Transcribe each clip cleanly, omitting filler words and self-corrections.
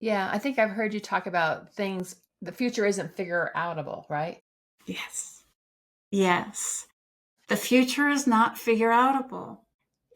Yeah, I think I've heard you talk about things. The future isn't figure-outable, right? Yes. Yes. The future is not figure-outable.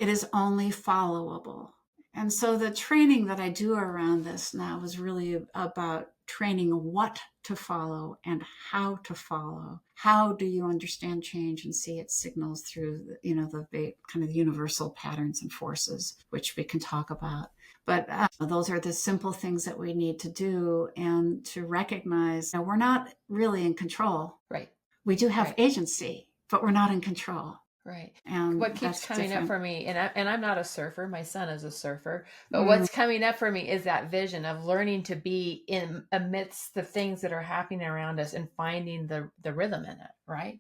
It is only followable. And so the training that I do around this now is really about training what to follow and how to follow. How do you understand change and see its signals through, the kind of universal patterns and forces, which we can talk about. But those are the simple things that we need to do and to recognize that we're not really in control. Right, We do have right, agency, but we're not in control. right. What And keeps that's coming up different. for me, and I'm not a surfer. My son is a surfer, but Mm, what's coming up for me is that vision of learning to be in amidst the things that are happening around us and finding the rhythm in it. Right.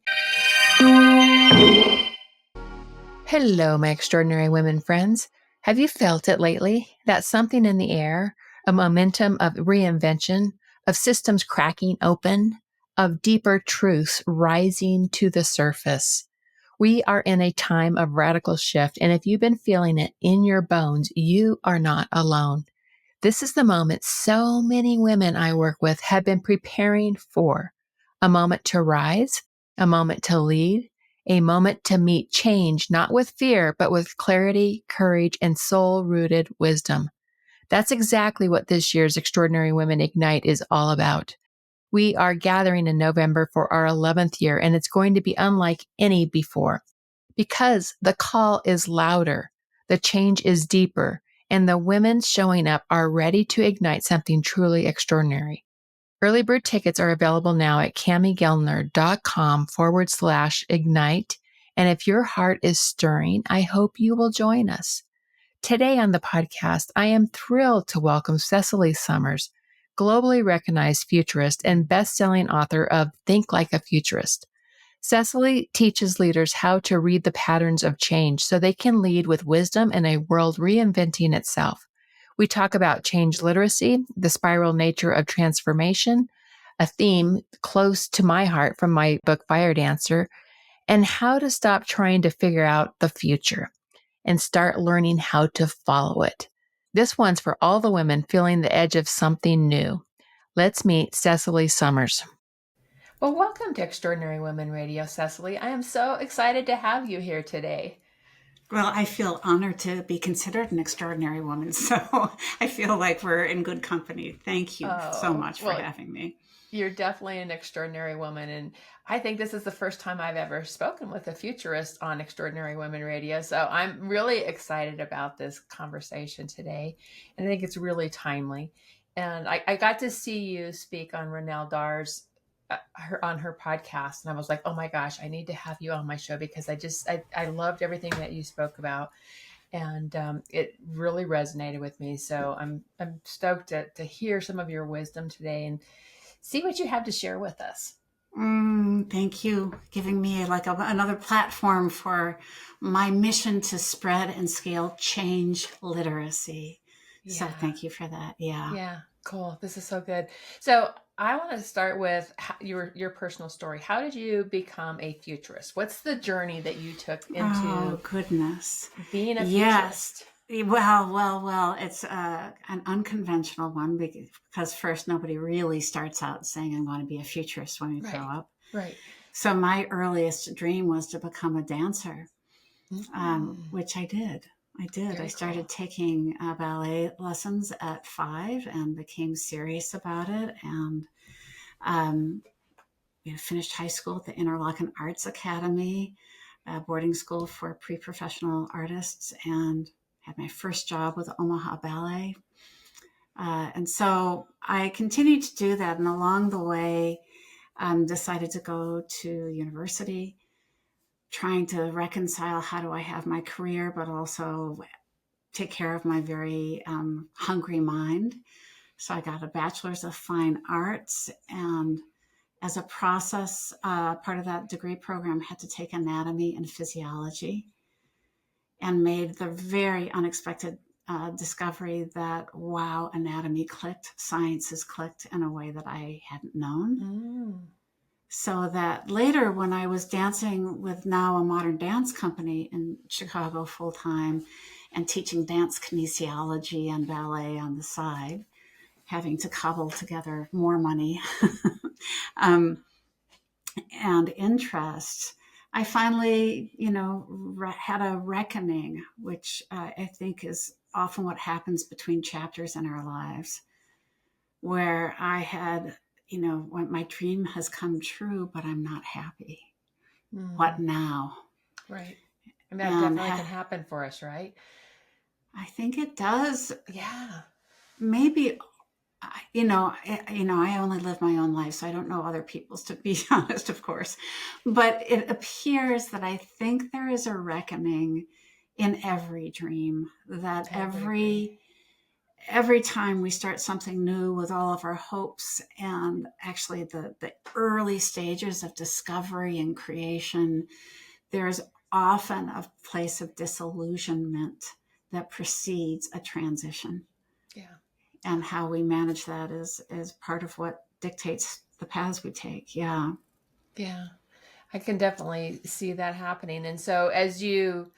Hello, my extraordinary women friends. Have you felt it lately? That something in the air, a momentum of reinvention, of systems cracking open, of deeper truths rising to the surface. We are in a time of radical shift, and if you've been feeling it in your bones, you are not alone. This is the moment so many women I work with have been preparing for, a moment to rise, a moment to lead, a moment to meet change, not with fear, but with clarity, courage, and soul rooted wisdom. That's exactly what this year's Extraordinary Women Ignite is all about. We are gathering in November for our 11th year, and it's going to be unlike any before because the call is louder, the change is deeper, and the women showing up are ready to ignite something truly extraordinary. Early bird tickets are available now at CamiGellner.com/ignite. And if your heart is stirring, I hope you will join us. Today on the podcast, I am thrilled to welcome Cecily Sommers, globally recognized futurist and best-selling author of Think Like a Futurist. Cecily teaches leaders how to read the patterns of change so they can lead with wisdom in a world reinventing itself. We talk about change literacy, the spiral nature of transformation, a theme close to my heart from my book Fire Dancer, and how to stop trying to figure out the future and start learning how to follow it. This one's for all the women feeling the edge of something new. Let's meet Cecily Sommers. Well, welcome to Extraordinary Women Radio, Cecily. I am so excited to have you here today. well, I feel honored to be considered an extraordinary woman. So I feel like we're in good company. Thank you so Oh, much for well, having me. you're definitely an extraordinary woman. And I think this is the first time I've ever spoken with a futurist on Extraordinary Women Radio. So I'm really excited about this conversation today. And I think it's really timely. And I got to see you speak on Renelle Dar's on her podcast, and I was like, oh my gosh, I need to have you on my show because I loved everything that you spoke about, and it really resonated with me. So I'm stoked to hear some of your wisdom today and see what you have to share with us. Thank you, giving me like another platform for my mission to spread and scale change literacy. So Yeah, thank you for that. Yeah. yeah, cool. This is so good. So I want to start with your personal story. How did you become a futurist? What's the journey that you took Oh, into goodness. being a Yes. futurist? Well. It's an unconventional one because first, nobody really starts out saying, I want to be a futurist when you grow Right, up. right. So my earliest dream was to become a dancer, Mm, which I did. I did. I very started cool. taking ballet lessons at 5 and became serious about it. And um, finished high school at the Interlochen Arts Academy, boarding school for pre-professional artists, and had my first job with Omaha Ballet. And so I continued to do that. And along the way, decided to go to university, trying to reconcile how do I have my career, but also take care of my very hungry mind. So I got a bachelor's of fine arts, and as a process, part of that degree program had to take anatomy and physiology, and made the very unexpected discovery that, wow, anatomy clicked, sciences clicked in a way that I hadn't known. Mm, So that later, when I was dancing with now a modern dance company in Chicago full time and teaching dance kinesiology and ballet on the side, having to cobble together more money um, and interest, I finally, had a reckoning, which I think is often what happens between chapters in our lives, where I had, when my dream has come true, but I'm not happy. What now? Right. And that And definitely can happen for us, right? I think it does. Yeah. Maybe, I only live my own life, so I don't know other people's, to be honest, of course. But it appears that I think there is a reckoning in every dream, that I would agree. every time we start something new with all of our hopes and actually the early stages of discovery and creation, there's often a place of disillusionment that precedes a transition. Yeah. And how we manage that is part of what dictates the paths we take. Yeah. Yeah. I can definitely see that happening. And so as you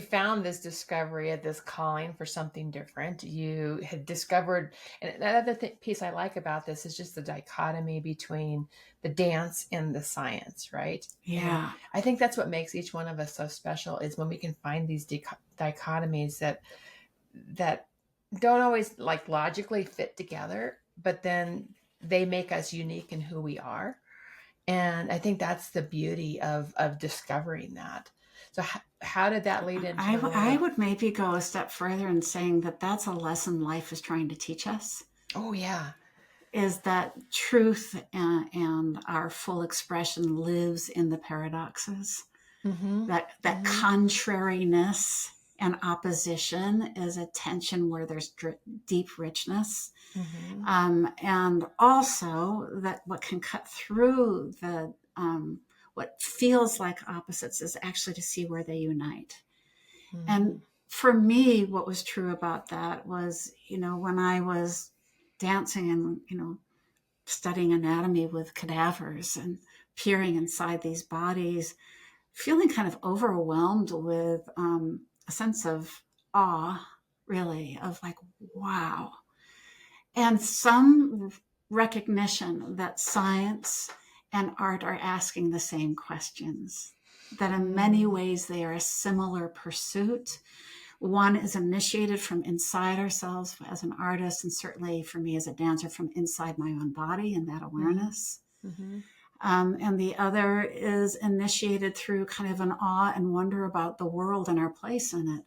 found this discovery of this calling for something different, you had discovered, and another piece I like about this is just the dichotomy between the dance and the science, right? And Yeah. I think that's what makes each one of us so special is when we can find these dichotomies that don't always like logically fit together, but then they make us unique in who we are. And I think that's the beauty of discovering that. So how did that lead into the world I of? would maybe go a step further in saying that that's a lesson life is trying to teach us, Oh yeah. is that truth and our full expression lives in the paradoxes. Mm-hmm. That Mm-hmm. contrariness and opposition is a tension where there's deep richness. Mm-hmm. And also that what can cut through what feels like opposites is actually to see where they unite. Mm-hmm. And for me, what was true about that was, when I was dancing and, studying anatomy with cadavers and peering inside these bodies, feeling kind of overwhelmed with a sense of awe, really, of like, wow. And some recognition that science and art are asking the same questions, that in many Mm-hmm. ways they are a similar pursuit. One is initiated from inside ourselves as an artist, and certainly for me as a dancer, from inside my own body and that awareness. Mm-hmm. And the other is initiated through kind of an awe and wonder about the world and our place in it.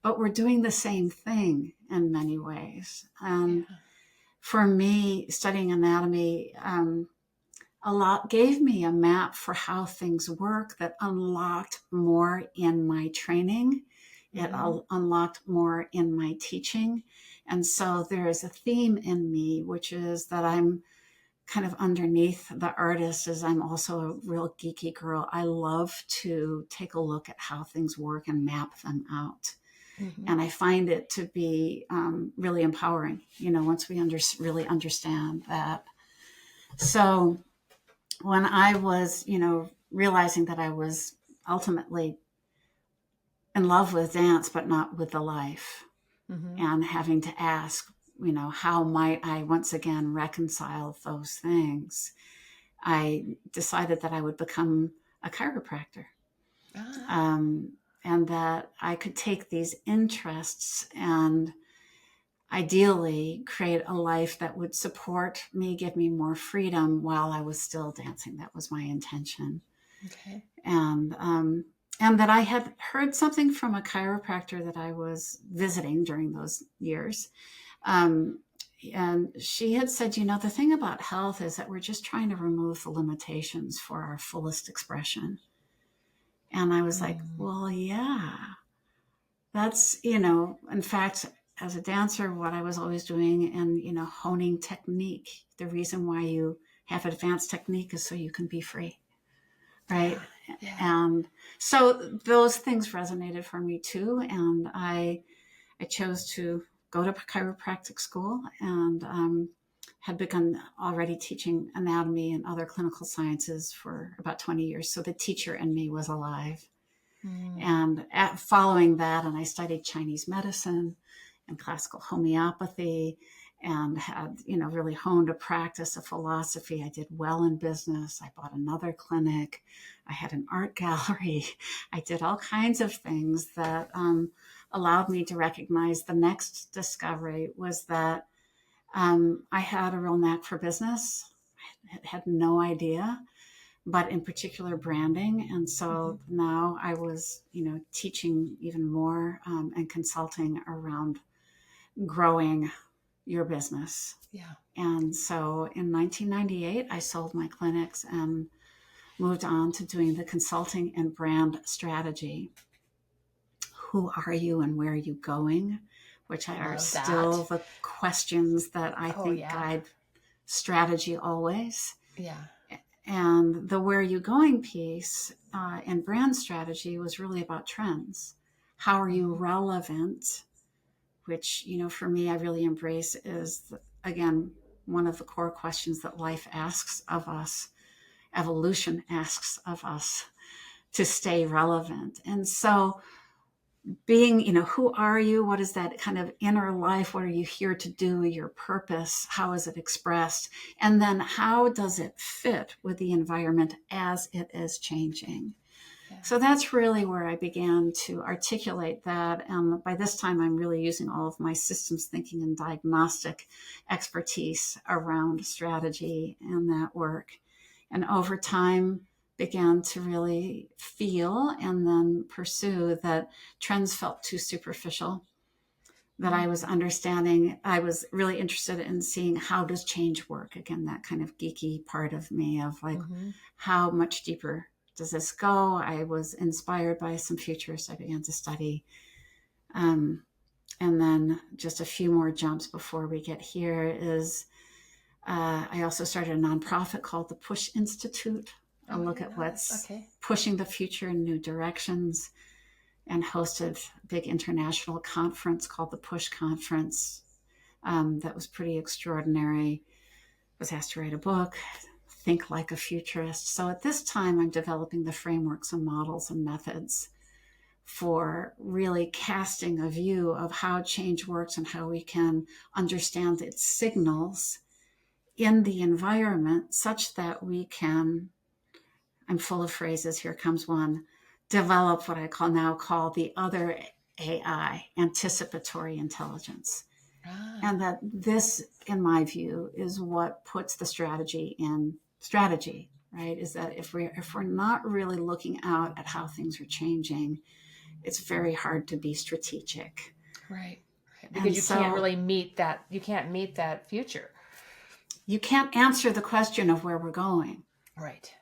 But we're doing the same thing in many ways. And Yeah. for me, studying anatomy a lot gave me a map for how things work that unlocked more in my training. It Mm-hmm. unlocked more in my teaching. And so there is a theme in me, which is that I'm kind of underneath the artist, as I'm also a real geeky girl. I love to take a look at how things work and map them out. Mm-hmm. And I find it to be really empowering, once we really understand that. So when I was, realizing that I was ultimately in love with dance, but not with the life, Mm-hmm. and having to ask, how might I once again reconcile those things, I decided that I would become a chiropractor. Ah. Um, and that I could take these interests and ideally create a life that would support me, give me more freedom while I was still dancing. That was my intention. Okay. And and that I had heard something from a chiropractor that I was visiting during those years. Um, and she had said, the thing about health is that we're just trying to remove the limitations for our fullest expression. And I was like, Mm. well, yeah, that's, in fact, as a dancer, what I was always doing and, honing technique. The reason why you have advanced technique is so you can be free. Right. Yeah. Yeah. And so those things resonated for me too. And I chose to go to chiropractic school and had begun already teaching anatomy and other clinical sciences for about 20 years. So the teacher in me was alive. Mm. And following that, and I studied Chinese medicine and classical homeopathy and had, really honed a practice, a philosophy. I did well in business. I bought another clinic. I had an art gallery. I did all kinds of things that allowed me to recognize the next discovery was that I had a real knack for business. I had no idea, but in particular branding. And so now I was, teaching even more and consulting around growing your business. Yeah. And so in 1998, I sold my clinics and moved on to doing the consulting and brand strategy. Who are you and where are you going? Which are still the questions that I think guide strategy always. Yeah. And the where are you going piece in brand strategy was really about trends. How are you relevant? Which, for me, I really embrace is, again, one of the core questions that life asks of us, evolution asks of us to stay relevant. And so being, who are you? What is that kind of inner life? What are you here to do? Your purpose? How is it expressed? And then how does it fit with the environment as it is changing? Yeah. So that's really where I began to articulate that. And by this time, I'm really using all of my systems thinking and diagnostic expertise around strategy and that work. And over time, began to really feel and then pursue that trends felt too superficial, that I was understanding. I was really interested in seeing how does change work? Again, that kind of geeky part of me of like, how much deeper does this go? I was inspired by some futurists I began to study. And then just a few more jumps before we get here is I also started a nonprofit called the Push Institute. A look at what's pushing the future in new directions, and hosted a big international conference called the Push Conference. That was pretty extraordinary. Was asked to write a book, think like a futurist. So at this time, I'm developing the frameworks and models and methods for really casting a view of how change works and how we can understand its signals in the environment such that we can, I'm full of phrases, here comes one, develop what I call the other AI, anticipatory intelligence. And that this, in my view, is what puts the strategy in strategy, right? Is that if we're not really looking out at how things are changing, it's very hard to be strategic. Right. Because you can't really meet that. You can't meet that future. You can't answer the question of where we're going. Right.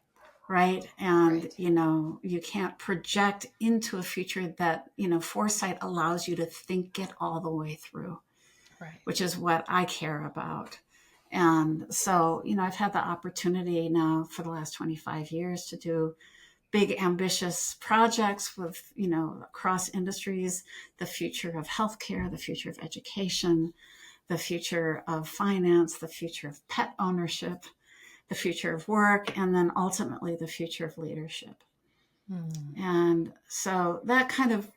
Right. And, you can't project into a future that, foresight allows you to think it all the way through, right, which is what I care about. And so, I've had the opportunity now for the last 25 years to do big, ambitious projects with, across industries, the future of healthcare, the future of education, the future of finance, the future of pet ownership, the future of work, and then ultimately the future of leadership. And so that kind of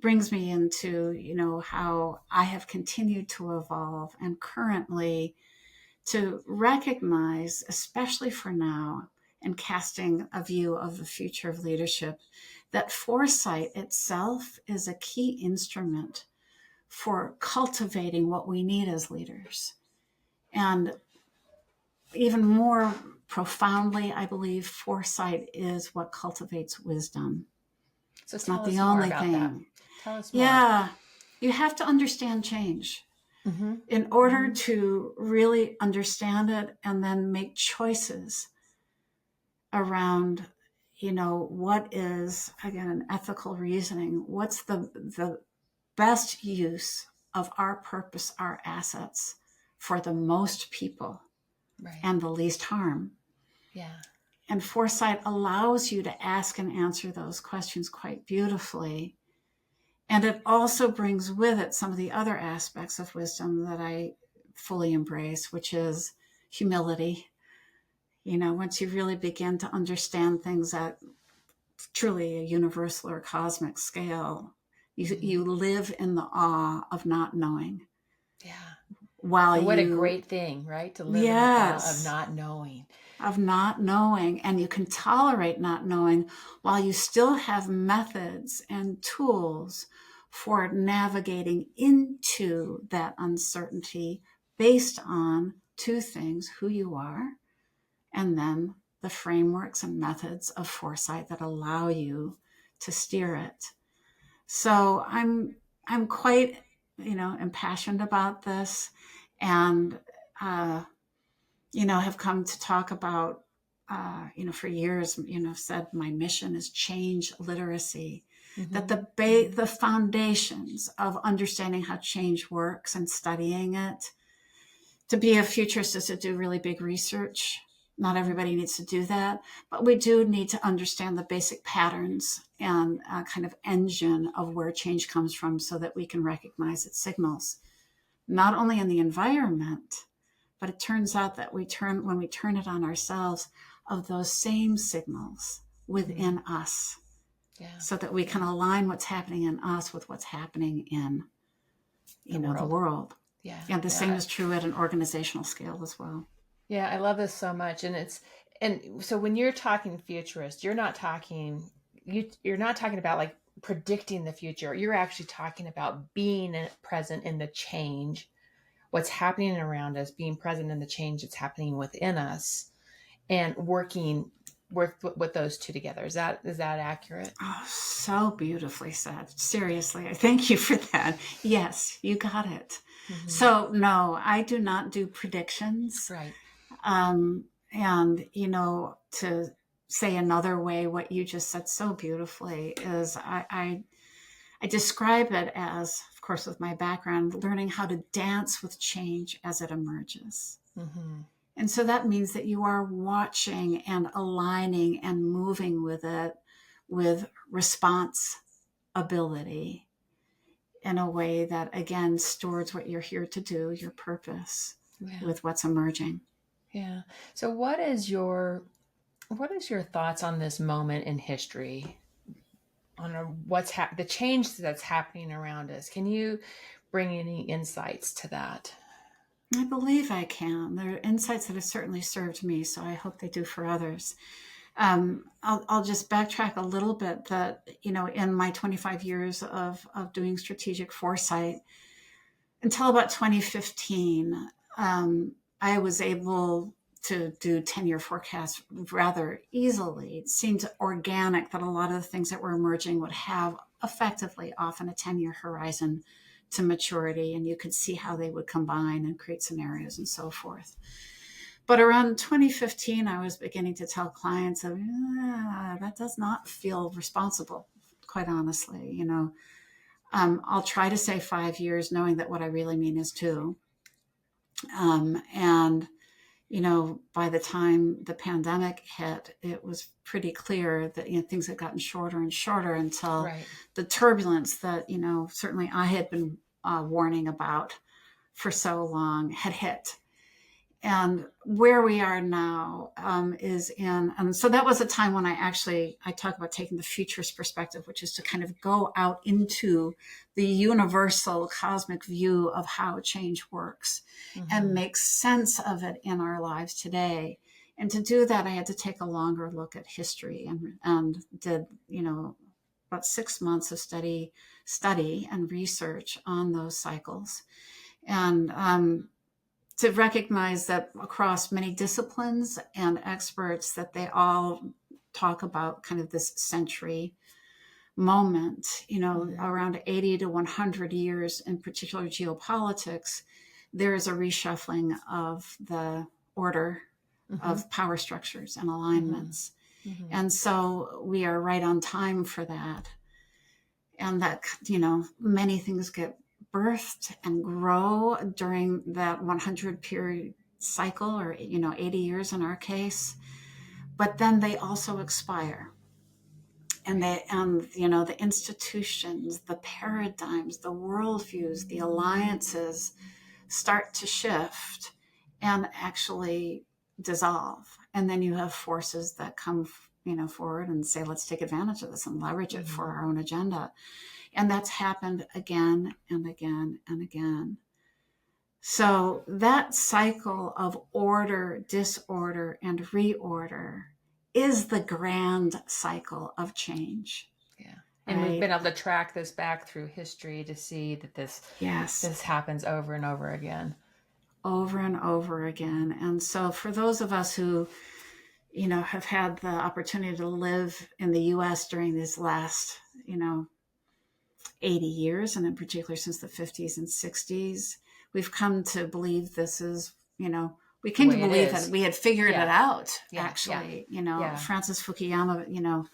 brings me into, how I have continued to evolve and currently to recognize, especially for now, and casting a view of the future of leadership, that foresight itself is a key instrument for cultivating what we need as leaders. And even more profoundly, I believe foresight is what cultivates wisdom. So it's not the only thing. That. Tell us more. Yeah, you have to understand change in order to really understand it and then make choices around, what is, again, an ethical reasoning. What's the best use of our purpose, our assets for the most people, right, and the least harm. Yeah. And foresight allows you to ask and answer those questions quite beautifully. And it also brings with it some of the other aspects of wisdom that I fully embrace, which is humility. Once you really begin to understand things at truly a universal or cosmic scale, you live in the awe of not knowing. Yeah. while And what a you, great thing, right? To live in the awe of yes, not knowing. of not knowing, and you can tolerate not knowing while you still have methods and tools for navigating into that uncertainty based on two things: who you are, and then the frameworks and methods of foresight that allow you to steer it. So I'm quite, impassioned about this, and uh, have come to talk about, for years, said my mission is change literacy, that Mm-hmm. the foundations of understanding how change works and studying it. To be a futurist is to do really big research. Not Mm-hmm. everybody needs to do that, but we do need to understand the basic patterns and kind of engine of where change comes from so that we can recognize its signals, not only in the environment, but it turns out that when we turn it on ourselves, of those same signals Mm-hmm. within us, Yeah. so that we can Yeah. align what's happening in us with what's happening in, The the world. world. Yeah. And the same Yeah. is true at an organizational scale as well. Yeah. I love this so much. And so when you're talking futurist, you're not talking about like predicting the future. You're actually talking about being present in the change, what's happening around us, being present in the change that's happening within us, and working with those two together. Is that accurate? Oh, so beautifully said. Seriously, I thank you for that. Yes, you got it. Mm-hmm. So, no, I do not do predictions. Right. And, to say another way, what you just said so beautifully is I describe it as, of course, with my background, learning how to dance with change as it emerges. Mm-hmm. And so that means that you are watching and aligning and moving with it with response ability in a way that, again, stewards what you're here to do, your purpose, Yeah. with what's emerging. Yeah. So what is your thoughts on this moment in history, on the change that's happening around us? Can you bring any insights to that? I believe I can. There are insights that have certainly served me, so I hope they do for others. I'll just backtrack a little bit that, in my 25 years of doing strategic foresight, until about 2015, I was able to do 10-year forecasts rather easily. It seemed organic that a lot of the things that were emerging would have effectively often a 10-year horizon to maturity, and you could see how they would combine and create scenarios and so forth. But around 2015, I was beginning to tell clients of, that does not feel responsible, quite honestly. I'll try to say 5 years, knowing that what I really mean is two. And by the time the pandemic hit, it was pretty clear that things had gotten shorter and shorter until Right. the turbulence that certainly I had been warning about for so long had hit. And where we are now is in, and so that was a time when I talk about taking the futurist perspective, which is to kind of go out into the universal cosmic view of how change works and Mm-hmm. make sense of it in our lives today. And to do that, I had to take a longer look at history, and did, about 6 months of study and research on those cycles. And to recognize that across many disciplines and experts, that they all talk about kind of this century moment, Mm-hmm. around 80 to 100 years, in particular geopolitics, there is a reshuffling of the order Mm-hmm. of power structures and Mm-hmm. alignments. Mm-hmm. And so we are right on time for that. And that, many things get birthed and grow during that 100 period cycle, or 80 years in our case, but then they also expire. And Right. the institutions, the paradigms, the worldviews, the alliances start to shift and actually dissolve. And then you have forces that come forward and say, let's take advantage of this and leverage it Mm-hmm. for our own agenda. And that's happened again and again and again. So that cycle of order, disorder, and reorder is the grand cycle of change, Yeah. And we've right? been able to track this back through history to see that Yes, this happens over and over again. over and over again. And so for those of us who, have had the opportunity to live in the US during these last, 80 years, and in particular since the 50s and 60s, we've come to believe this is, we The came to way it believe that is. we had figured it Yeah. out, Yeah. Yeah. actually. Yeah. Francis Fukuyama,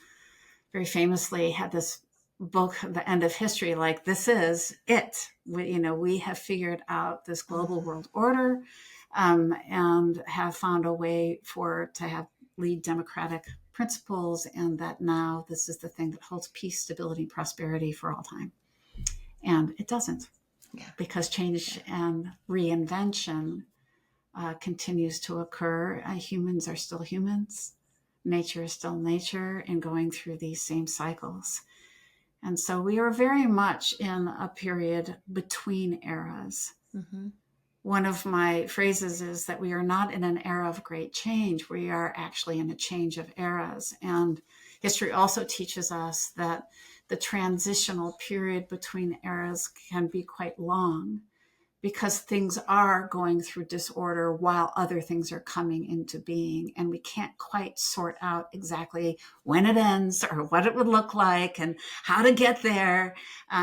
very famously had this book, The End of History, like, this is it. We have figured out this global world order, and have found a way to have lead democratic principles, and that now this is the thing that holds peace, stability, and prosperity for all time. And it doesn't, Yeah. because change and reinvention continues to occur. Humans are still humans. Nature is still nature, and going through these same cycles. And so we are very much in a period between eras. Mm-hmm. One of my phrases is that we are not in an era of great change. We are actually in a change of eras. And history also teaches us that the transitional period between eras can be quite long, because things are going through disorder while other things are coming into being. And we can't quite sort out exactly when it ends or what it would look like and how to get there.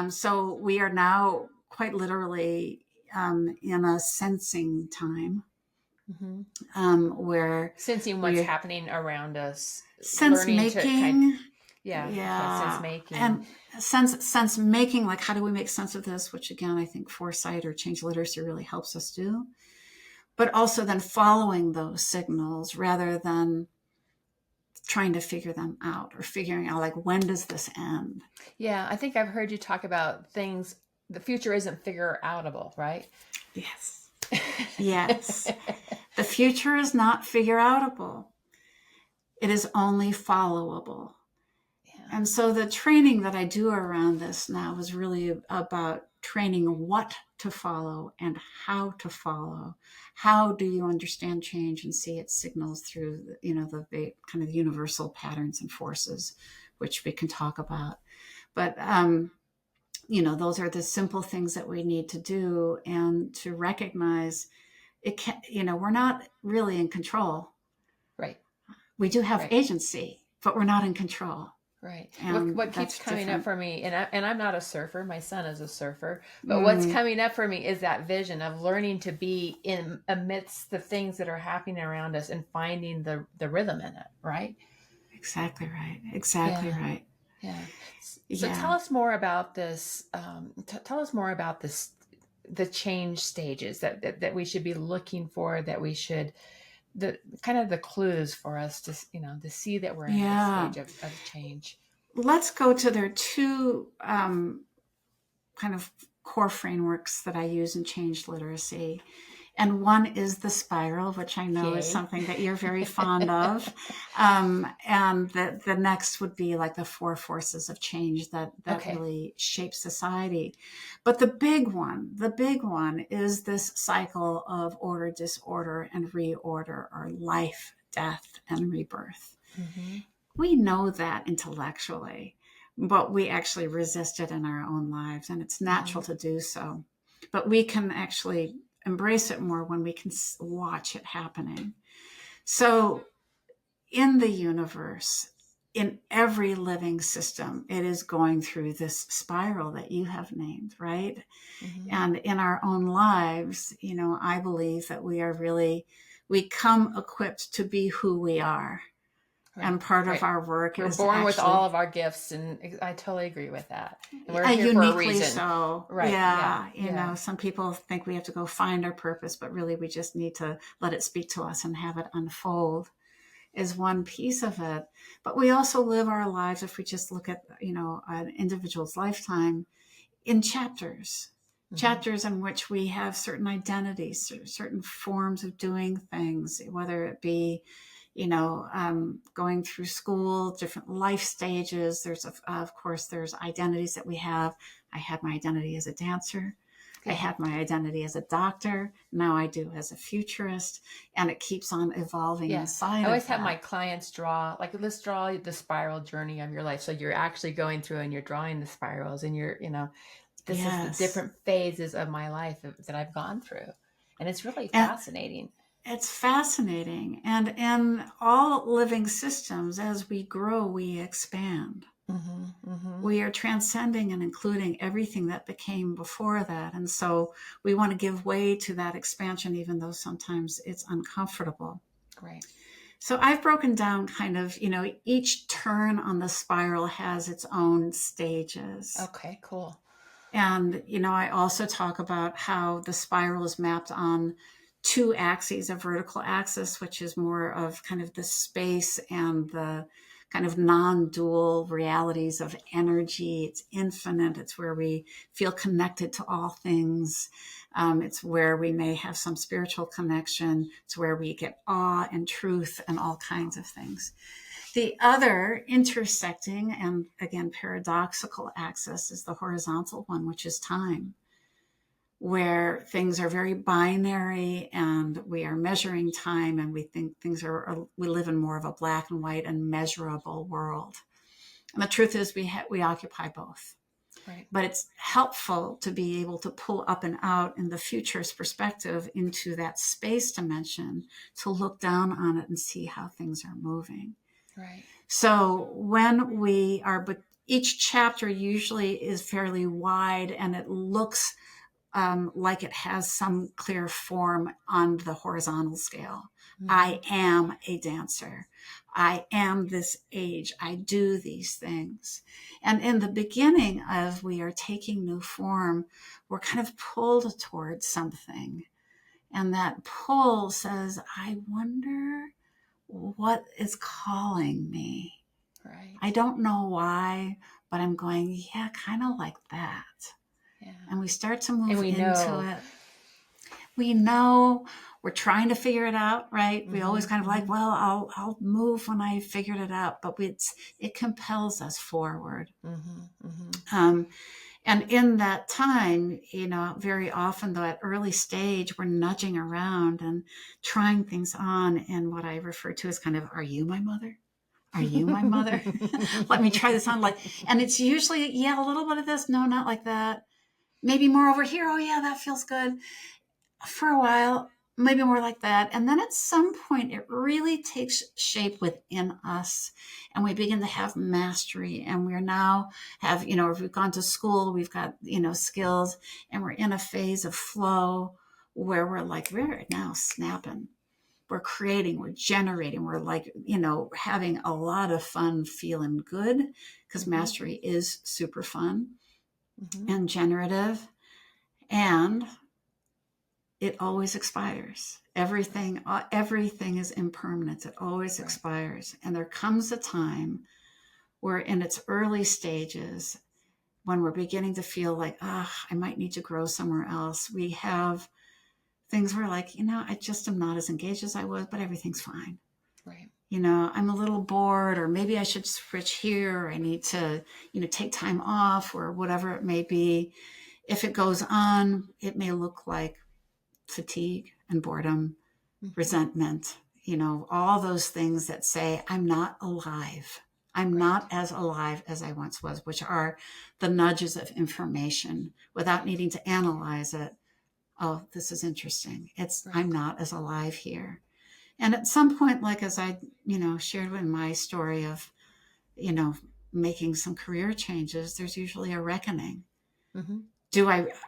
So we are now quite literally in a sensing time, Mm-hmm. where Sensing what's we happening around us, sense learning to making. yeah, okay, sense Yeah. making. And sense making, like, how do we make sense of this? Which again, I think foresight or change literacy really helps us do. But also then following those signals rather than trying to figure them out, or figuring out, like, when does this end? Yeah, I think I've heard you talk about things. The future isn't figure-outable, right? Yes. Yes. The future is not figure-outable. It is only followable. Yeah. And so the training that I do around this now is really about training what to follow and how to follow. How do you understand change and see its signals through, the kind of universal patterns and forces, which we can talk about. But, those are the simple things that we need to do, and to recognize it can, we're not really in control. Right. We do have Right. agency, but we're not in control. Right. And What keeps that's coming up different. for me, and I'm not a surfer. My son is a surfer, but what's Mm, coming up for me is that vision of learning to be in amidst the things that are happening around us and finding the rhythm in it. Right. exactly right. Exactly Yeah. right. Yeah. So tell Yeah. us more about this. Tell us more about this. The change stages that we should be looking for. That we should the kind of the clues for us to to see that we're in this Yeah. stage of change. Let's go to their two kind of core frameworks that I use in change literacy. And one is the spiral, which I know is Okay. something that you're very fond of. And the next would be like the four forces of change that Okay. really shape society. But the big one is this cycle of order, disorder, and reorder, or life, death, and rebirth. Mm-hmm. We know that intellectually, but we actually resist it in our own lives, and it's Mm-hmm. natural to do so. But we can actually embrace it more when we can watch it happening. So, in the universe, in every living system, it is going through this spiral that you have named, right? Mm-hmm. And in our own lives, I believe that we come equipped to be who we are. Right. And part of Right. our work We're is born with all actually of our gifts, and I totally agree with that. And we're here for a uniquely reason. so. Right. Yeah. Yeah. Yeah. Some people think we have to go find our purpose, but really we just need to let it speak to us and have it unfold, is one piece of it. But we also live our lives, if we just look at, an individual's lifetime, in chapters. Mm-hmm. Chapters in which we have certain identities, certain forms of doing things, whether it be, going through school, different life stages. Of course, there's identities that we have. I had my identity as a dancer. I had my identity as a doctor. Now I do as a futurist, and it keeps on evolving Yeah. inside I of always have my that. clients draw, like, let's draw the spiral journey of your life. So you're actually going through and you're drawing the spirals and this is the Yes. different phases of my life that I've gone through. And it's really And fascinating. it's fascinating. And in all living systems, as we grow, we expand. Mm-hmm, mm-hmm. We are transcending and including everything that became before that. And so we want to give way to that expansion, even though sometimes it's uncomfortable. Great. So I've broken down kind of, each turn on the spiral has its own stages. Okay, cool. And, I also talk about how the spiral is mapped on two axes, a vertical axis, which is more of kind of the space and the kind of non-dual realities of energy. It's infinite. It's where we feel connected to all things. It's where we may have some spiritual connection. It's where we get awe and truth and all kinds of things. The other intersecting and again paradoxical axis is the horizontal one, which is time, where things are very binary and we are measuring time and we think we live in more of a black and white and measurable world. And the truth is we occupy both. Right. But it's helpful to be able to pull up and out in the future's perspective into that space dimension to look down on it and see how things are moving. Right. So when we are, but each chapter usually is fairly wide and it looks like it has some clear form on the horizontal scale. Mm-hmm. I am a dancer. I am this age. I do these things. And in the beginning, as we are taking new form, we're kind of pulled towards something. And that pull says, I wonder what is calling me. Right. I don't know why, but I'm going, yeah, kind of like that. Yeah. And we start to move we into know. it. We know we're trying to figure it out, right? Mm-hmm. We always kind of like, well, I'll move when I figured it out, but it compels us forward. Mm-hmm. Mm-hmm. And in that time, very often though at early stage, we're nudging around and trying things on in what I refer to as kind of, are you my mother? Are you my mother? Let me try this on. And it's usually, yeah, a little bit of this. No, not like that. Maybe more over here. Oh yeah, that feels good. For a while, maybe more like that. And then at some point, it really takes shape within us and we begin to have mastery. And we're now if we've gone to school, we've got, skills and we're in a phase of flow where we're like, we're now snapping. We're creating, we're generating, we're like, having a lot of fun, feeling good because mm-hmm. mastery is super fun mm-hmm. and generative. And it always expires. Everything is impermanent. It always expires. And there comes a time where in its early stages, when we're beginning to feel like, I might need to grow somewhere else, we have things where like, I just am not as engaged as I was, but everything's fine. Right. I'm a little bored, or maybe I should switch here, or I need to, take time off, or whatever it may be. If it goes on, it may look like fatigue and boredom, mm-hmm. resentment, all those things that say, I'm not alive. I'm right. not as alive as I once was, which are the nudges of information without needing to analyze it. Oh, this is interesting. Right. I'm not as alive here. And at some point, like as I, shared in my story of, making some career changes, there's usually a reckoning. Mm-hmm.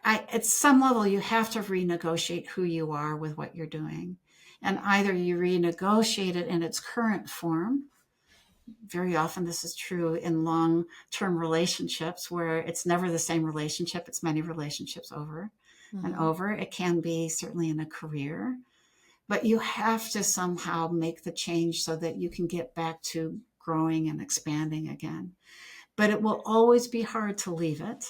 At some level, you have to renegotiate who you are with what you're doing. And either you renegotiate it in its current form. Very often this is true in long-term relationships where it's never the same relationship. It's many relationships over mm-hmm. and over. It can be certainly in a career, but you have to somehow make the change so that you can get back to growing and expanding again. But it will always be hard to leave it.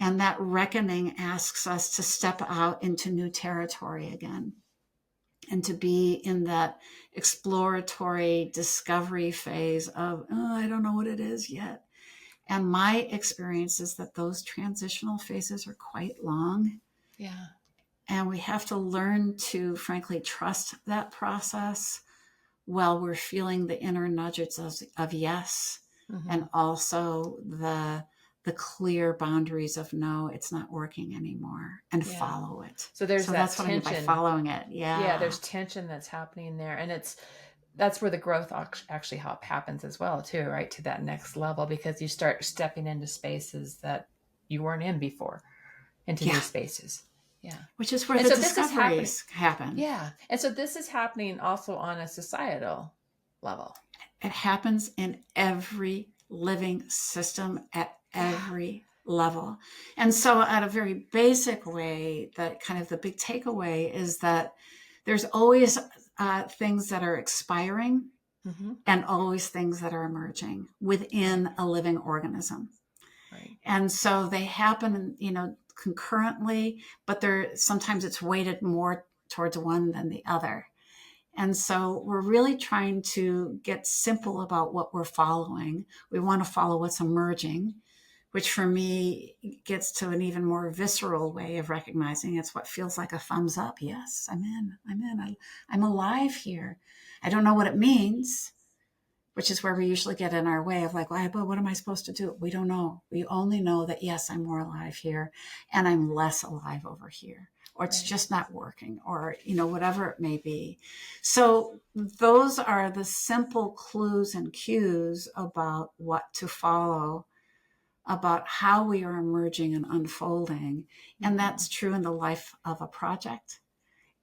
And that reckoning asks us to step out into new territory again and to be in that exploratory discovery phase of, I don't know what it is yet. And my experience is that those transitional phases are quite long. Yeah. And we have to learn to, frankly, trust that process while we're feeling the inner nudges of yes, Mm-hmm. and also the clear boundaries of no, it's not working anymore, and Yeah. follow it. So there's So that that's what I mean by tension. following it. Yeah, Yeah. there's tension that's happening there, and that's where the growth actually happens as well too, right? To that next level, because you start stepping into spaces that you weren't in before, into new Yeah. spaces. Yeah. Which is where And the so this is happening. discoveries happen. Yeah. And so this is happening also on a societal level. It happens in every living system at Yeah. every level. And so, at a very basic way, that kind of the big takeaway is that there's always things that are expiring Mm-hmm. and always things that are emerging Right. within a living organism. Right. And so they happen, concurrently, but sometimes it's weighted more towards one than the other. And so we're really trying to get simple about what we're following. We want to follow what's emerging, which for me gets to an even more visceral way of recognizing it's what feels like a thumbs up. Yes, I'm alive here. I don't know what it means, which is where we usually get in our way of like, well, what am I supposed to do? We don't know. We only know that, yes, I'm more alive here and I'm less alive over here, or it's Right. just not working, or, whatever it may be. So those are the simple clues and cues about what to follow, about how we are emerging and unfolding. And Mm-hmm. that's true in the life of a project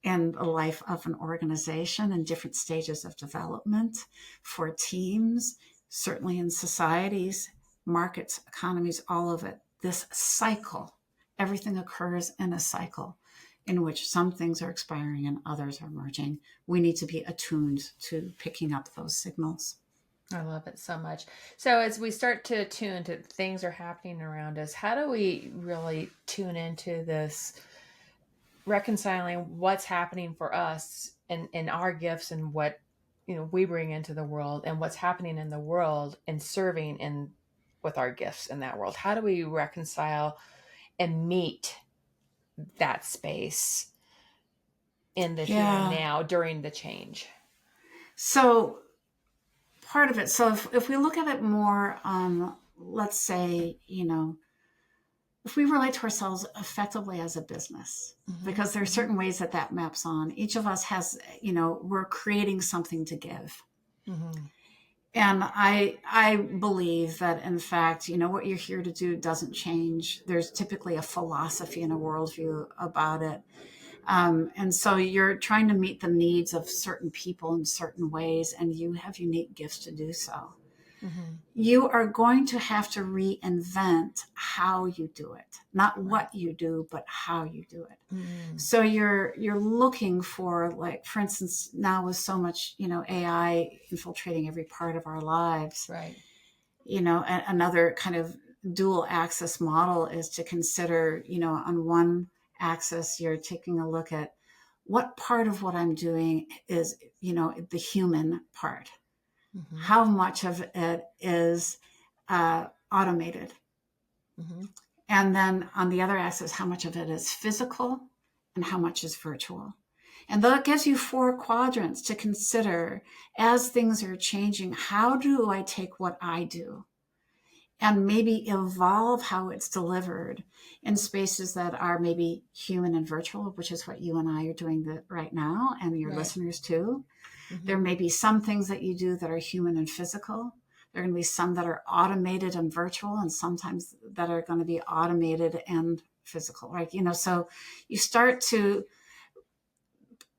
and the life of an organization and different stages of development for teams, certainly in societies, markets, economies, all of it. This cycle, everything occurs in a cycle in which some things are expiring and others are emerging. We need to be attuned to picking up those signals. I love it so much. So as we start to tune to things are happening around us, how do we really tune into this, reconciling what's happening for us and our gifts and what we bring into the world and what's happening in the world and serving in with our gifts in that world? How do we reconcile and meet that space in the here and Yeah. now during the change? So part of it, so if we look at it more, let's say, if we relate to ourselves effectively as a business, Mm-hmm. because there are Mm-hmm. certain ways that maps on. Each of us has, we're creating something to give. Mm-hmm. And I believe that, in fact, what you're here to do doesn't change. There's typically a philosophy and a worldview about it. And so you're trying to meet the needs of certain people in certain ways, and you have unique gifts to do so. Mm-hmm. You are going to have to reinvent how you do it, not Right. what you do, but how you do it. Mm-hmm. So you're looking for, like, for instance, now with so much AI infiltrating every part of our lives, Right. another kind of dual axis model is to consider, on one axis you're taking a look at what part of what I'm doing is the human part, Mm-hmm. how much of it is automated. Mm-hmm. And then on the other axis, how much of it is physical and how much is virtual. And that gives you 4 quadrants to consider as things are changing. How do I take what I do and maybe evolve how it's delivered in spaces that are maybe human and virtual, which is what you and I are doing right now, and your Right. listeners too. There Mm-hmm. may be some things that you do that are human and physical. There are going to be some that are automated and virtual, and sometimes that are going to be automated and physical, right? So you start to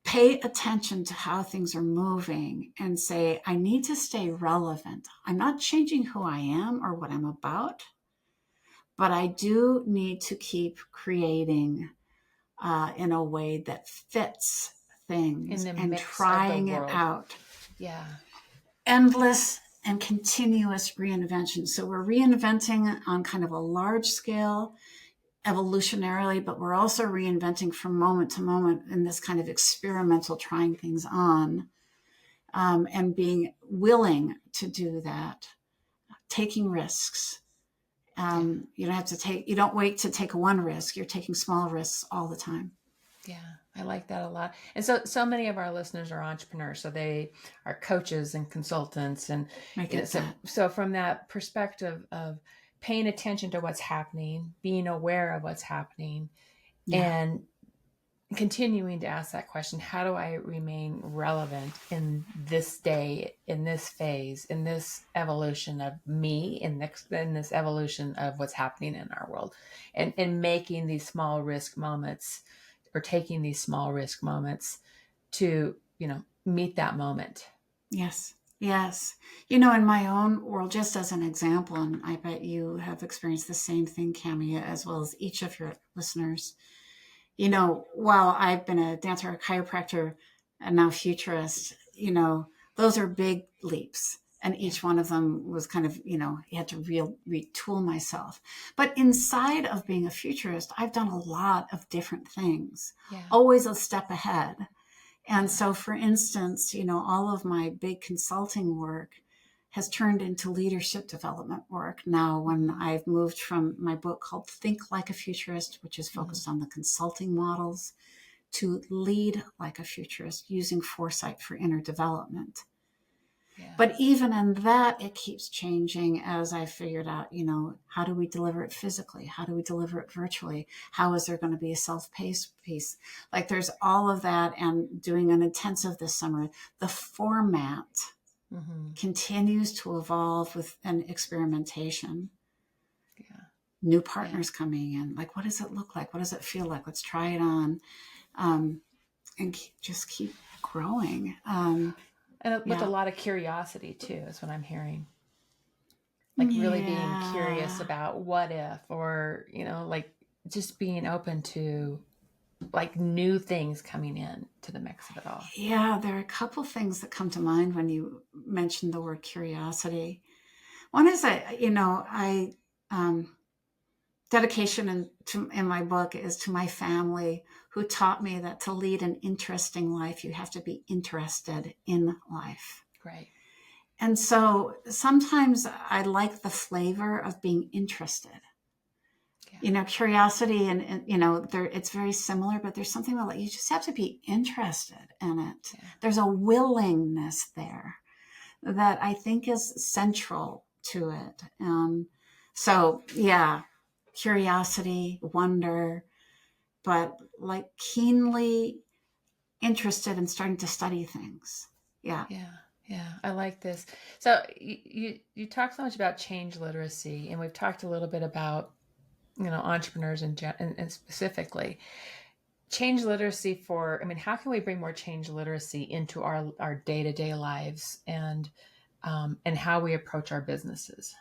pay attention to how things are moving and say, I need to stay relevant. I'm not changing who I am or what I'm about, but I do need to keep creating in a way that fits In things the and mix of the trying it world. out. Yeah. Endless and continuous reinvention. So we're reinventing on kind of a large scale evolutionarily, but we're also reinventing from moment to moment in this kind of experimental trying things on, and being willing to do that, taking risks, Yeah. You don't wait to take one risk. You're taking small risks all the time. Yeah, I like that a lot. And so many of our listeners are entrepreneurs, so they are coaches and consultants, and I get that. so from that perspective of paying attention to what's happening, being aware of what's happening, Yeah. and continuing to ask that question: how do I remain relevant in this day, in this phase, in this evolution of me, in this evolution of what's happening in our world, and making these small risk moments, or taking these small risk moments to meet that moment. Yes. Yes. In my own world, just as an example, and I bet you have experienced the same thing, Cami, as well as each of your listeners. While I've been a dancer, a chiropractor, and now futurist, those are big leaps. And Yeah, each one of them was kind of, you had to retool myself. But inside of being a futurist, I've done a lot of different things, yeah, always a step ahead. And yeah. so, for instance, all of my big consulting work has turned into leadership development work now when Mm-hmm. I've moved from my book called Think Like a Futurist, which is Mm-hmm. focused on the consulting models, to Lead Like a Futurist using foresight for inner development. Yeah, But even in that, it keeps changing as I figured out, how do we deliver it physically? How do we deliver it virtually? How is there going to be a self-paced piece? Like there's all of that, and doing an intensive this summer. The format mm-hmm. continues to evolve with an experimentation. Yeah, New yeah. partners coming in. Like, what does it look like? What does it feel like? Let's try it on, um, and just keep growing. And with a Yeah. lot of curiosity too, is what I'm hearing. Like really being curious Yeah. about what if, or like just being open to like new things coming in to the mix of it all. Yeah, there are a couple things that come to mind when you mentioned the word curiosity. One is I dedication in my book is to my family, who taught me that to lead an interesting life, you have to be interested in life. Right. And so sometimes I like the flavor of being interested. Yeah. Curiosity and it's very similar, but there's something about you just have to be interested in it. Yeah. There's a willingness there that I think is central to it. So yeah, curiosity, wonder, but like keenly interested in starting to study things. Yeah. Yeah. Yeah. I like this. So you talk so much about change literacy, and we've talked a little bit about entrepreneurs and specifically change literacy for, I mean, how can we bring more change literacy into our day-to-day lives, and how we approach our businesses?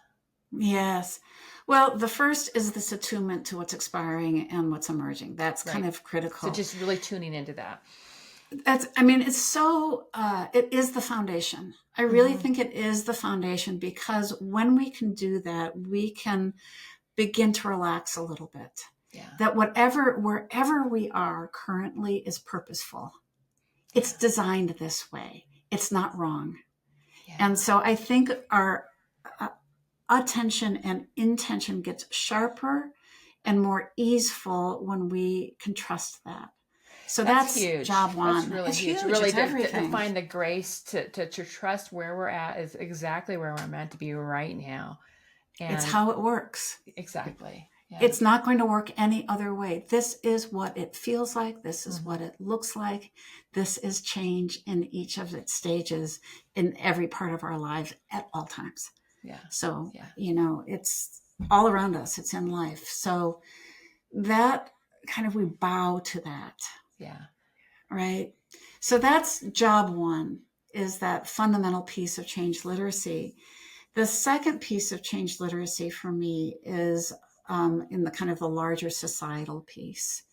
Yes. Well, the first is this attunement to what's expiring and what's emerging. That's kind Right. of So critical. just really tuning into that. It's so, it is the foundation. I really Mm-hmm. think it is the foundation, because when we can do that, we can begin to relax a little bit. Yeah. That wherever we are currently is purposeful. It's Yeah. designed this way. It's not wrong. Yeah. And so I think our uh, attention and intention gets sharper and more easeful when we can trust that. So That's that's huge. job That's one. really It's huge. huge. Really It's to everything. find the grace to trust where we're at is exactly where we're meant to be right now. It's And how it works. exactly. Yeah. It's not going to work any other way. This is what it feels like. This is Mm-hmm. what it looks like. This is change in each of its stages in every part of our lives at all times. Yeah. So, Yeah. it's all around us. It's in life. So that kind of, we bow to that, Yeah. right? So that's job one, is that fundamental piece of change literacy. The second piece of change literacy for me is in the kind of the larger societal piece.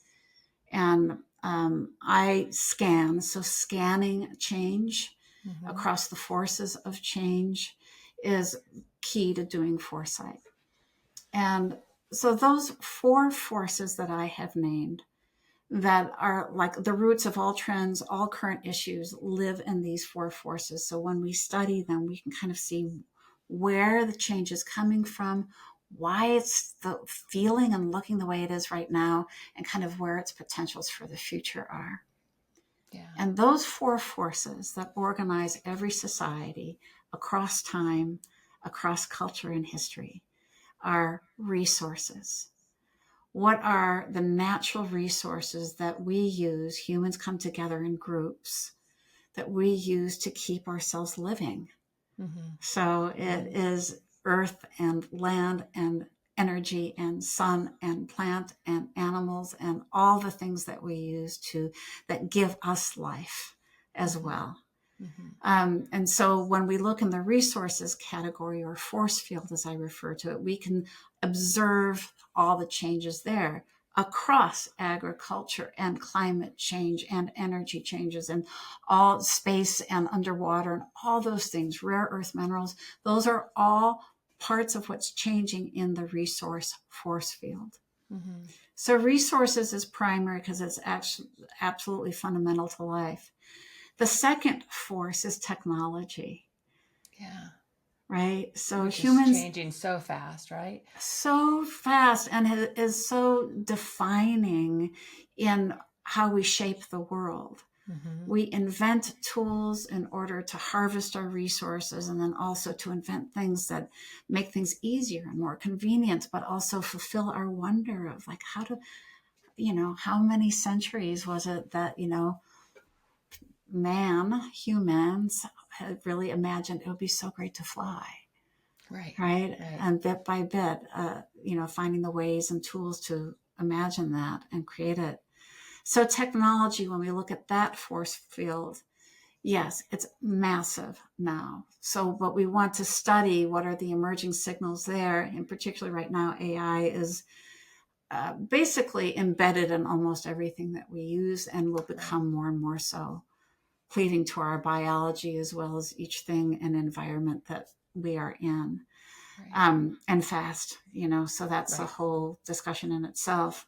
And I scan, so scanning change Mm-hmm. across the forces of change is key to doing foresight. And so those four forces that I have named, that are like the roots of all trends, all current issues, live in these four forces. So when we study them, we can kind of see where the change is coming from, why it's the feeling and looking the way it is right now, and kind of where its potentials for the future are. Yeah. And those four forces that organize every society across time, across culture and history are resources. What are the natural resources that we use, humans come together in groups, that we use to keep ourselves living? Mm-hmm. So it is earth and land and energy and sun and plant and animals and all the things that we use to that give us life as well. Mm-hmm. And so when we look in the resources category, or force field, as I refer to it, we can observe all the changes there across agriculture and climate change and energy changes and all space and underwater and all those things, rare earth minerals. Those are all parts of what's changing in the resource force field. Mm-hmm. So resources is primary because it's actually absolutely fundamental to life. The second force is technology. Yeah. Right? So Which is humans, changing so fast, right? so fast, and is so defining in how we shape the world. Mm-hmm. We invent tools in order to harvest our resources, and then also to invent things that make things easier and more convenient, but also fulfill our wonder of like, how many centuries was it that, humans had really imagined it would be so great to fly, Right. right? Right. And bit by bit, finding the ways and tools to imagine that and create it. So technology, when we look at that force field, yes, it's massive now. So, but we want to study what are the emerging signals there. In particular, right now, AI is basically embedded in almost everything that we use and will become more and more so, cleaving to our biology as well as each thing and environment that we are in. Right. And fast, so that's a Right. whole discussion in itself.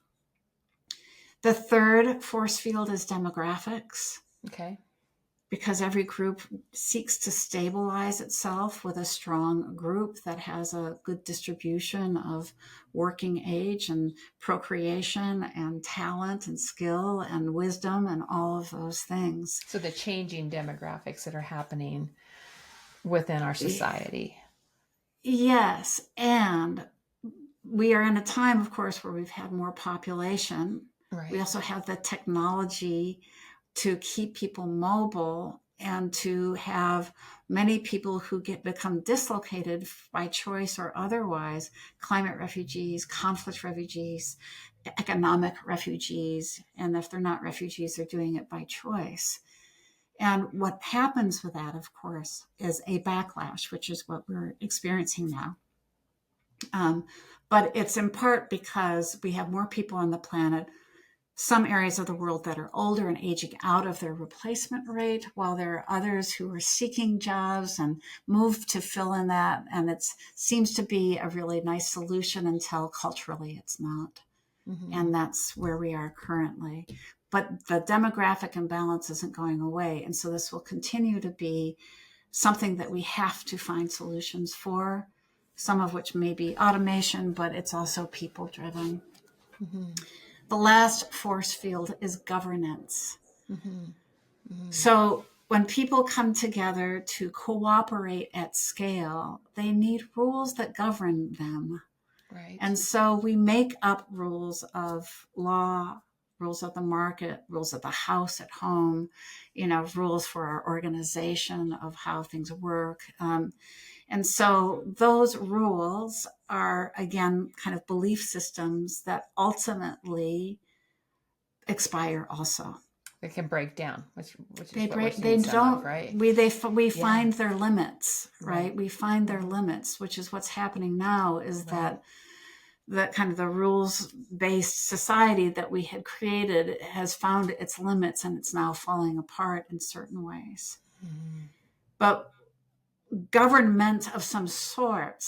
The third force field is demographics, Okay. because every group seeks to stabilize itself with a strong group that has a good distribution of working age and procreation and talent and skill and wisdom and all of those things. So the changing demographics that are happening within our society. Yes. And we are in a time, of course, where we've had more population. We Right. also have the technology to keep people mobile and to have many people who become dislocated by choice or otherwise, climate refugees, conflict refugees, economic refugees. And if they're not refugees, they're doing it by choice. And what happens with that, of course, is a backlash, which is what we're experiencing now. But it's in part because we have more people on the planet, some areas of the world that are older and aging out of their replacement rate, while there are others who are seeking jobs and move to fill in that. And it seems to be a really nice solution until culturally it's not. Mm-hmm. And that's where we are currently. But the demographic imbalance isn't going away. And so this will continue to be something that we have to find solutions for, some of which may be automation, but it's also people driven. Mm-hmm. The last force field is governance. Mm-hmm. Mm-hmm. So when people come together to cooperate at scale, they need rules that govern them. Right. And so we make up rules of law, rules of the market, rules of the house at home, rules for our organization of how things work. And so those rules are, again, kind of belief systems that ultimately expire also. They can break down, which is They what we're break, seeing they some of, don't, right? we Yeah. find their limits, right? Right. We find their Mm-hmm. limits, which is what's happening now, is Right. that kind of the rules-based society that we had created has found its limits, and it's now falling apart in certain ways. Mm-hmm. But governance of some sort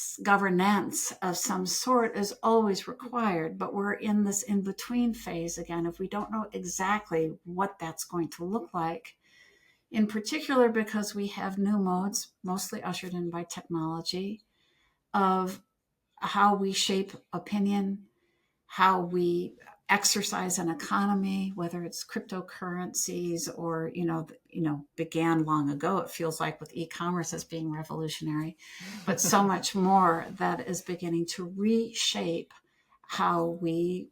is always required, but we're in this in-between phase again. If we don't know exactly what that's going to look like, in particular because we have new modes, mostly ushered in by technology, of how we shape opinion, how we exercise an economy, whether it's cryptocurrencies or, began long ago, it feels like, with e-commerce as being revolutionary, but so much more that is beginning to reshape how we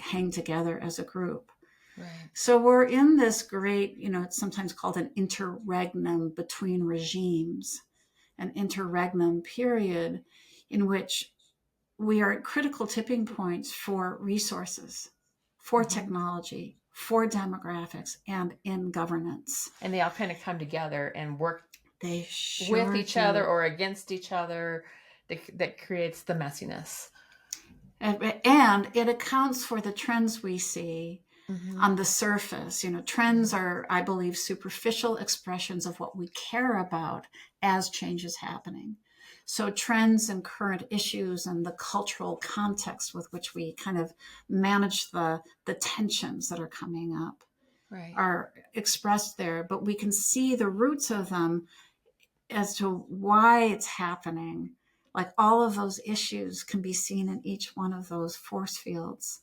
hang together as a group. Right. So we're in this great, it's sometimes called an interregnum between regimes, an interregnum period in which we are at critical tipping points for resources, for technology, for demographics, and in governance. And they all kind of come together and work They sure with each do. other or against each other. That creates the messiness. And it accounts for the trends we see on the surface. Trends are, I believe, superficial expressions of what we care about as change is happening. So trends and current issues and the cultural context with which we kind of manage the tensions that are coming up are expressed there, but we can see the roots of them as to why it's happening. Like, all of those issues can be seen in each one of those force fields.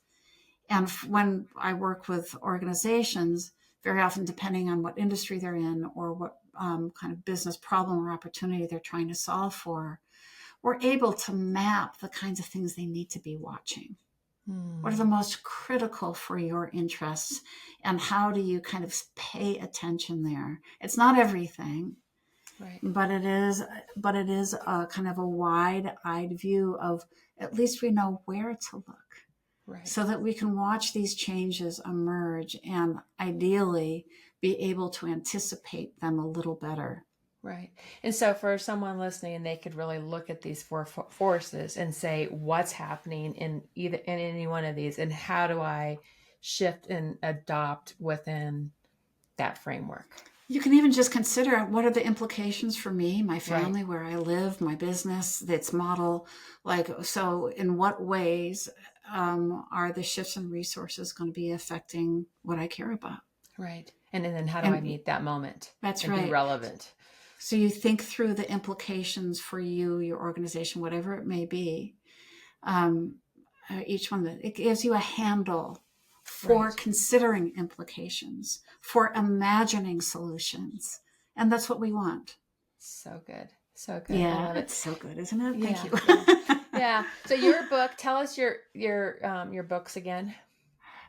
And when I work with organizations, very often, depending on what industry they're in or what kind of business problem or opportunity they're trying to solve for, we're able to map the kinds of things they need to be watching. What are the most critical for your interests? And how do you kind of pay attention there? It's not everything. Right. But it is a kind of a wide-eyed view of, at least we know where to look, so that we can watch these changes emerge and ideally be able to anticipate them a little better. Right. And so for someone listening, they could really look at these four forces and say, what's happening in any one of these, and how do I shift and adopt within that framework? You can even just consider, what are the implications for me, my family, where I live, my business, its model. So in what ways are the shifts in resources going to be affecting what I care about? Right. And then how do I meet that moment? That's and right. Be relevant. So you think through the implications for you, your organization, whatever it may be. Each one, it gives you a handle for considering implications, for imagining solutions. And that's what we want. So good. So good. Yeah, I love it. It's so good, isn't it? Thank you. Yeah. So your book, tell us your books again.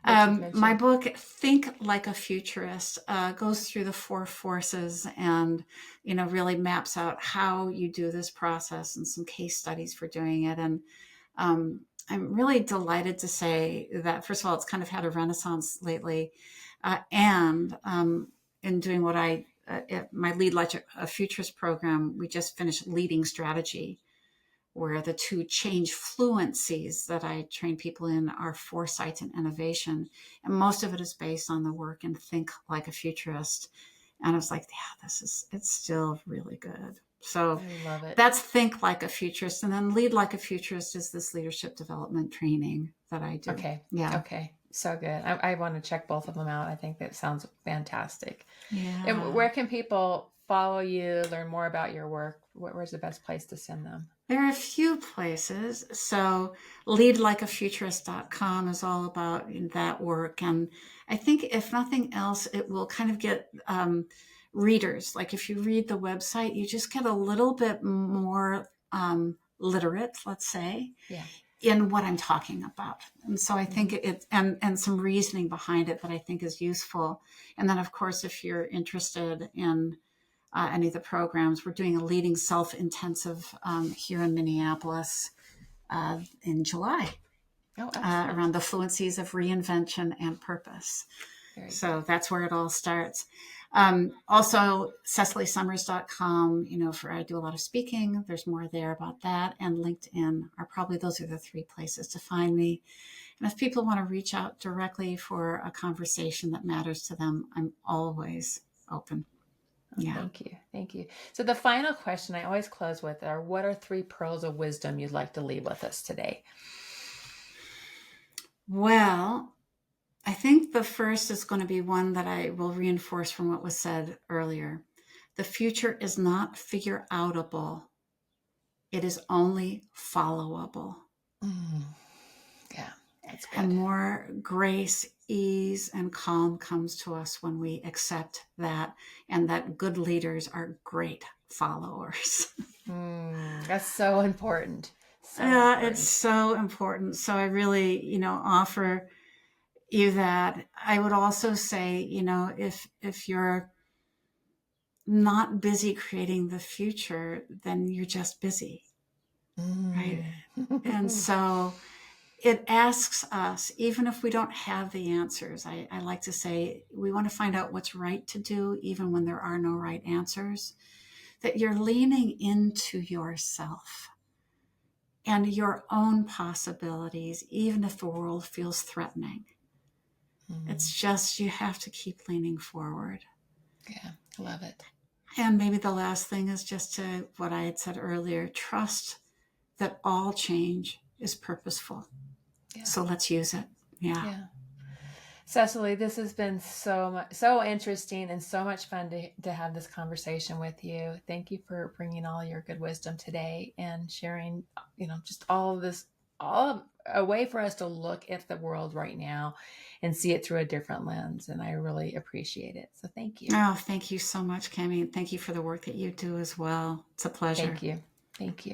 My book, Think Like a Futurist, goes through the four forces and, really maps out how you do this process and some case studies for doing it. And I'm really delighted to say that, first of all, it's kind of had a renaissance lately. And in doing what my Lead Like a Futurist program, we just finished Leading Strategy, where the two change fluencies that I train people in are foresight and innovation. And most of it is based on the work in Think Like a Futurist. And I was like, yeah, it's still really good. So I love it. That's Think Like a Futurist. And then Lead Like a Futurist is this leadership development training that I do. Okay. Yeah. Okay. So good. I want to check both of them out. I think that sounds fantastic. Yeah. And where can people follow you, learn more about your work? Where's the best place to send them? There are a few places. So leadlikeafuturist.com is all about that work. And I think, if nothing else, it will kind of get readers. Like, if you read the website, you just get a little bit more literate, let's say, in what I'm talking about. And so I think and some reasoning behind it that I think is useful. And then, of course, if you're interested in any of the programs, we're doing a Leading Self-intensive here in Minneapolis in July. Around the fluencies of reinvention and purpose. So that's where it all starts. Also, CecilySommers.com, I do a lot of speaking. There's more there about that. And LinkedIn those are the three places to find me. And if people want to reach out directly for a conversation that matters to them, I'm always open. Yeah. Thank you. So the final question I always close with are, what are 3 pearls of wisdom you'd like to leave with us today? Well, I think the first is going to be one that I will reinforce from what was said earlier. The future is not figure-outable. It is only followable. Mm, yeah, that's And good. more grace, ease, and calm comes to us when we accept that, and that good leaders are great followers. That's so important. So Yeah, it's important. so important. So I really, offer you that. I would also say, if you're not busy creating the future, then you're just busy, right? Mm. And so it asks us, even if we don't have the answers, I like to say we want to find out what's right to do, even when there are no right answers, that you're leaning into yourself and your own possibilities, even if the world feels threatening. Mm. It's just you have to keep leaning forward. Yeah, love it. And maybe the last thing is just to what I had said earlier, trust that all change is purposeful. Yeah, So let's use it. Yeah. yeah. Cecily, this has been so interesting and so much fun to have this conversation with you. Thank you for bringing all your good wisdom today and sharing, just all of this, a way for us to look at the world right now and see it through a different lens. And I really appreciate it. So thank you. Oh, thank you so much, Cami. Thank you for the work that you do as well. It's a pleasure. Thank you. Thank you.